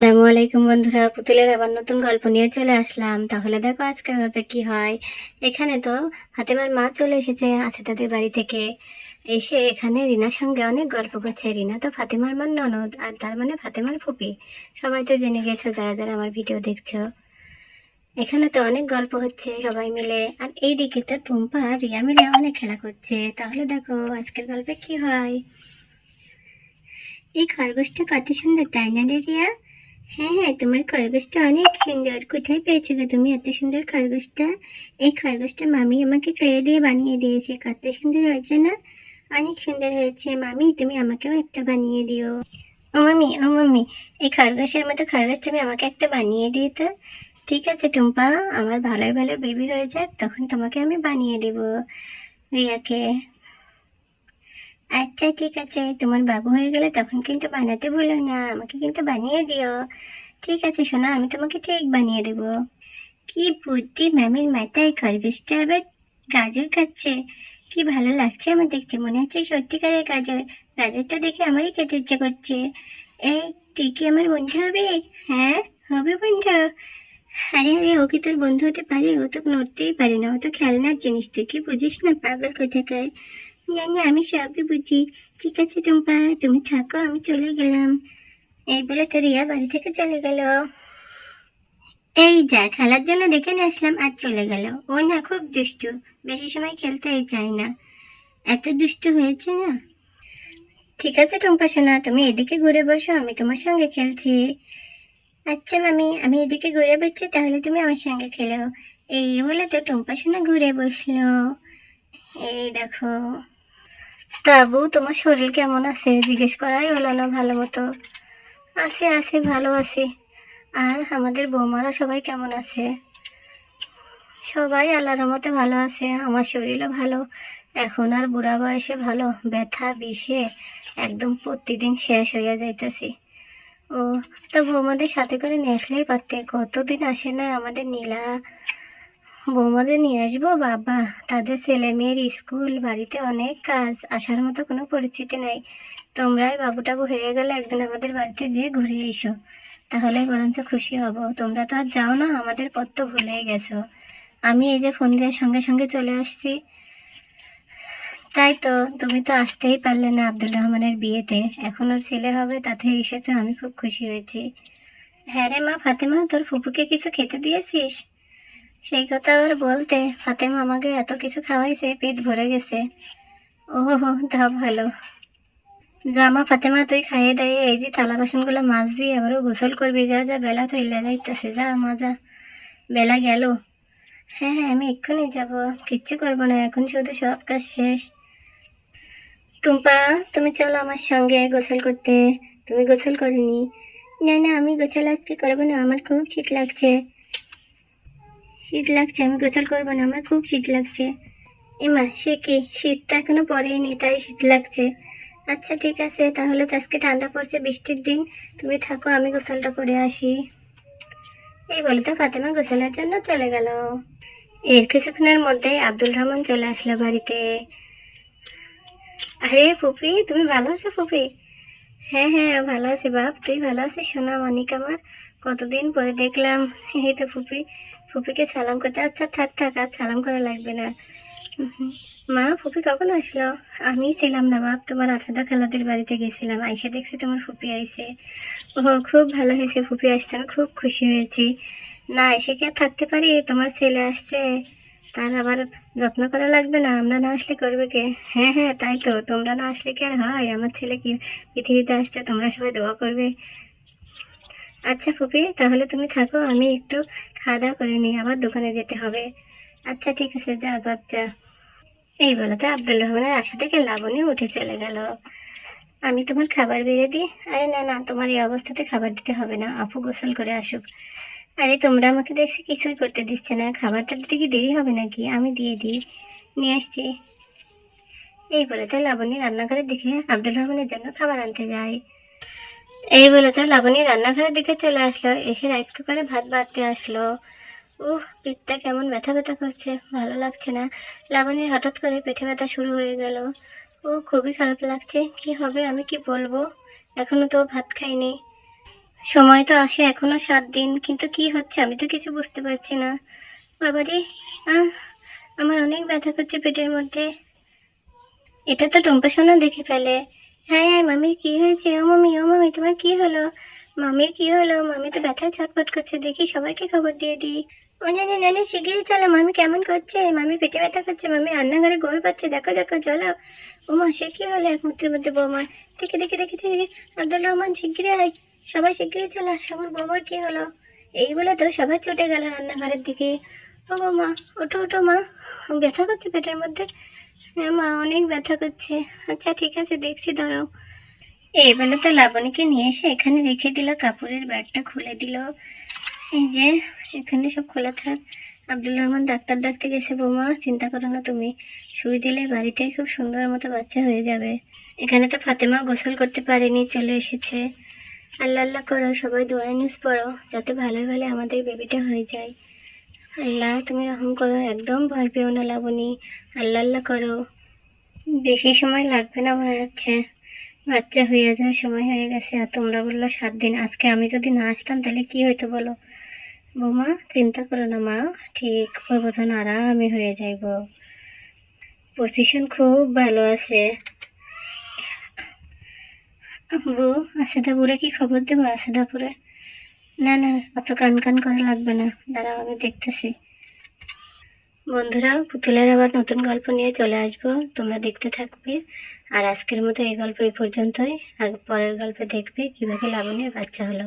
আসসালামু আলাইকুম বন্ধুরা, পুতুলের আবার নতুন গল্প নিয়ে চলে আসলাম। তাহলে দেখো আজকের গল্পে কি হয়। এখানে তো ফাতেমার মা চলে এসেছে তাদের বাড়ি থেকে। এসে এখানে রিনার সঙ্গে অনেক গল্প করছে। রিনা তো ফাতেমার মার ননদ, আর তার মানে ফাতেমার ফুপি। সবাই তো জেনে গেছো যারা যারা আমার ভিডিও দেখছো। এখানে তো অনেক গল্প হচ্ছে সবাই মিলে, আর এইদিকে তো টুম্পা আর রিয়া মিলে অনেক খেলা করছে। তাহলে দেখো আজকের গল্পে কি হয়। এই খরগোশটা কত সুন্দর, তাই না রে রিয়া? হ্যাঁ হ্যাঁ, তোমার খরগোশটা অনেক সুন্দর। কোথায় পেয়েছো গো তুমি এত সুন্দর খরগোশটা? এই খরগোশটা মামি আমাকে ক্লে দিয়ে বানিয়ে দিয়েছে। কত সুন্দর হয়েছে না? অনেক সুন্দর হয়েছে মামি, তুমি আমাকেও একটা বানিয়ে দিও। ও মামি, ও মামি, এই খরগোশের মতো খরগোশ তুমি আমাকে একটা বানিয়ে দিও তো। ঠিক আছে টুম্পা, আমার ভালোই ভালো বেবি হয়ে যাক, তখন তোমাকে আমি বানিয়ে দেব রিয়াকে। আচ্ছা ঠিক আছে, তোমার বাবু হয়ে গেলে তখন কিন্তু বানাতে ভুলো না, আমাকে কিন্তু বানিয়ে দিও। ঠিক আছে সোনা, আমি তোমাকে ঠিক বানিয়ে দেব। কি বুদ্ধি ম্যামের মাথায়, খরগোশটা আবার গাজর খাচ্ছে। কি ভালো লাগছে আমার দেখতে, মনে হচ্ছে সত্যিকারের গাজর। গাজরটা দেখে আমারই খেতে ইচ্ছে করছে। এই, তুই কি আমার বন্ধু হবে? হ্যাঁ, হবে বন্ধু। আরে আরে, ও কি তোর বন্ধু হতে পারে? ও তো নড়তেই পারে না, ও তো খেলনার জিনিস। তুই কি বুঝিস না পাগল কোথাকার? না না, আমি সবই বুঝি। ঠিক আছে টুম্পা, তুমি থাকো, আমি চলে গেলাম। এই বলে তো রিয়া বাড়ি থেকে চলে গেল। এই যা, খেলার জন্য ডেকে নিয়ে আসলাম আর চলে গেল। ও না খুব দুষ্টু, বেশি সময় খেলতেই চায় না। এত দুষ্টু হয়েছে না। ঠিক আছে টুম্পা সোনা, তুমি এদিকে ঘুরে বসো, আমি তোমার সঙ্গে খেলছি। আচ্ছা মামি, আমি এদিকে ঘুরে বসছি, তাহলে তুমি আমার সঙ্গে খেলো। এই বলে তো টুম্পা সোনা ঘুরে বসলো। এই দেখো। তা বউ, তোমার শরীর কেমন আছে জিজ্ঞেস করাই হলো না ভালো মতো। আছে আছে, ভালো আছি। আর আমাদের বৌমারা সবাই কেমন আছে? সবাই আল্লাহর রহমতে ভালো আছে। আমার শরীরও ভালো। এখন আর বুড়া বয়সে ভালো, ব্যথা বিষে একদম প্রতিদিন শেষ হইয়া যাইতেছি। ও, তা বৌমাদের সাথে করে নিয়ে আসলেই পারতে, কতদিন আসে না আমাদের নীলা। বৌমাদের নিয়ে আসবো বাবা, তাদের ছেলে মেয়ের স্কুল, বাড়িতে অনেক কাজ, আসার মতো কোনো পরিস্থিতি নাই। তোমরাই বাবু টাবু হয়ে গেলে একদিন আমাদের বাড়িতে যেয়ে ঘুরে এসো, তাহলে বরঞ্চ খুশি হব। তোমরা তো আর যাও না, আমাদের পথ তো ভুলেই গেছো। আমি এই যে ফোন দেওয়ার সঙ্গে সঙ্গে চলে আসছি। তাই তো, তুমি তো আসতেই পারলে না আব্দুল রহমানের বিয়েতে। এখন ওর ছেলে হবে, তাতে এসেছো, আমি খুব খুশি হয়েছি। হ্যাঁ রে মা ফাতেমা, তোর ফুপুকে কিছু খেতে দিয়েছিস? সেই কথা আবার বলতে, ফাতেমা আমাকে এত কিছু খাওয়াইছে, পেট ভরে গেছে। ও হো, তা ভালো। যা মা ফাতেমা, তুই খাইয়ে দাইয়ে এই যে থালা বাসনগুলো মাজবি, আবারও গোসল করবি। যা যা, বেলা চইলা যাইতেছে, যা মজা। বেলা গেল। হ্যাঁ হ্যাঁ, আমি এক্ষুনি যাব। কিচ্ছু করবো না এখন, শুধু সব কাজ শেষ। টুম্পা, তুমি চলো আমার সঙ্গে গোসল করতে। তুমি গোসল করিনি? না না, আমি গোসল আজকে করবো না, আমার খুব শীত লাগছে। শীত লাগছে, আমি গোসল করবো না, আমার খুব শীত লাগছে। এমা, সে কি, শীত তো এখনো পড়েনি তাই শীত লাগছে? আচ্ছা ঠিক আছে, তাহলে তো আজকে ঠান্ডা পড়ছে, বৃষ্টির দিন। তুমি থাকো, আমি গোসলটা করে আসি। এই বলে তো ফাতেমা গোসলের জন্য চলে গেল। এর কিছুক্ষণের মধ্যেই আব্দুল রহমান চলে আসলো বাড়িতে। আরে ফুপি, তুমি ভালো আছো ফুপি? হ্যাঁ হ্যাঁ, ভালো আছি বাপ, তুই ভালো আছিস সোনা মানিক আমার? কতদিন পরে দেখলাম। এই তো ফুপি, ফুপিকে সালাম করতে। আচ্ছা থাক থাক, আর সালাম করা লাগবে না। হুম। মা, ফুপি কখন আসলো? আমি ছিলাম না বাপ, তোমার আচাদা খালাদের বাড়িতে গেছিলাম, আইসে দেখছি তোমার ফুপি আইছে। ও, খুব ভালো হয়েছে ফুপি আসছে, আমি খুব খুশি হয়েছি। না এসে কি আর থাকতে পারি, তোমার ছেলে আসছে, তার আবার যত্ন করা লাগবে না? আমরা না আসলে করবে কে? হ্যাঁ হ্যাঁ, তাই তো, তোমরা না আসলে কি আর হয়? আমার ছেলে কি পৃথিবীতে আসছে, তোমরা সবাই দোয়া করবে। আচ্ছা ফুপি, তাহলে তুমি থাকো, আমি একটু খাওয়া দাওয়া করে নিই, আবার দোকানে যেতে হবে। আচ্ছা ঠিক আছে, যা বাপ যা। এই বলতে আব্দুল রহমানের আশা থেকে লাবণী উঠে চলে গেল। আমি তোমার খাবার বেড়ে দিই? আরে না না, তোমার এই অবস্থাতে খাবার দিতে হবে না, আপু গোসল করে আসুক। আরে তোমরা আমাকে দেখছি কিছুই করতে দিচ্ছে না, খাবারটা দিতে কি দেরি হবে নাকি? আমি দিয়ে দিই, নিয়ে আসছি। এই বলে তো লাবণী রান্নাঘরের দিকে আব্দুল রহমানের জন্য খাবার আনতে যায়। এই বলে তো লাবণী রান্নাঘরের দিকে চলে আসলো, এসে রাইস কুকারে ভাত বাড়তে আসলো। পিঠটা কেমন ব্যথা ব্যথা করছে, ভালো লাগছে না। লাবণীর হঠাৎ করে পেটে ব্যথা শুরু হয়ে গেল। খুবই খারাপ লাগছে, কি হবে, আমি কি বলবো? এখনো তো ভাত খাইনি। সময় তো আসে এখনো 7 দিন, কিন্তু কি হচ্ছে আমি তো কিছু বুঝতে পারছি না। বাবারে, আহ আমার অনেক ব্যথা করছে পেটের মধ্যে। এটা তো টুম্পা সোনা দেখে ফেলে। হ্যাঁ হ্যাঁ, মামির কি হয়েছে? ও মামি তোমার কি হলো? মামির কি হলো? মামি তো ব্যথায় ছটফট করছে, দেখি সবাইকে খবর দিয়ে দিই। ও নানু নানু, শিগগিরই চলো, মামি কেমন করছে, মামি পেটে ব্যথা করছে, মামি রান্নাঘরে গোল পাচ্ছে, দেখো দেখো চলো। ও মা, সে কি হলো এক মুহূর্তের মধ্যে বৌমার? দেখি দেখি দেখি দেখি, আব্দুল রহমান শিগগিরই আয়, সবাই শিগগিরই চলো, সবার বৌমার কি হলো? এই বলে তো সবাই ছুটে গেল রান্নাঘরের দিকে। ও বৌমা, ওঠো ওঠো মা, ব্যথা করছে পেটের মধ্যে। হ্যাঁ মা, অনেক ব্যথা করছে। আচ্ছা ঠিক আছে, দেখছি, দাঁড়াও। এই বলে তো লাবণীকে নিয়ে এসে এখানে রেখে দিল, কাপড়ের ব্যাগটা খুলে দিল। এই যে, এখানে সব খোলা থাক। আব্দুল রহমান ডাক্তার ডাকতে গেছে বৌমা, চিন্তা করো না তুমি, সুই দিলে বাড়িতেই খুব সুন্দর মতো বাচ্চা হয়ে যাবে। এখানে তো ফাতেমা গোসল করতে পারেনি, চলে এসেছে। আল্লাহ আল্লাহ করো, সবাই দোয়া নিউজ পড়ো, যাতে ভালো ভালো আমাদের বেবিটা হয়ে যায়। আল্লাহ তুমি রহম করো, একদম ভয় পেও না লাবণী, আল্লাহ আল্লাহ করো। বেশি সময় লাগবে না মনে হচ্ছে, বাচ্চা হয়ে যাওয়ার সময় হয়ে গেছে। আর তোমরা বললো 7 দিন, আজকে আমি যদি না আসতাম তাহলে কি হইতো বলো? বৌমা চিন্তা করো না মা, ঠিক প্রবোধন আরামে হয়ে যাইব। পজিশন খুব ভালো আছে। বউ, আসাদাপুরে কি খবর দেবো? আসাদাপুরে না না, অত কান কান করা লাগবে না, দাঁড়াও আমি দেখতেছি। বন্ধুরা, পুতুলের আবার নতুন গল্প নিয়ে চলে আসবো, তোমরা দেখতে থাকবে। আর আজকের মতো এই গল্প এই পর্যন্তই। আর পরের গল্পে দেখবে কিভাবে লাবণীর বাচ্চা হলো।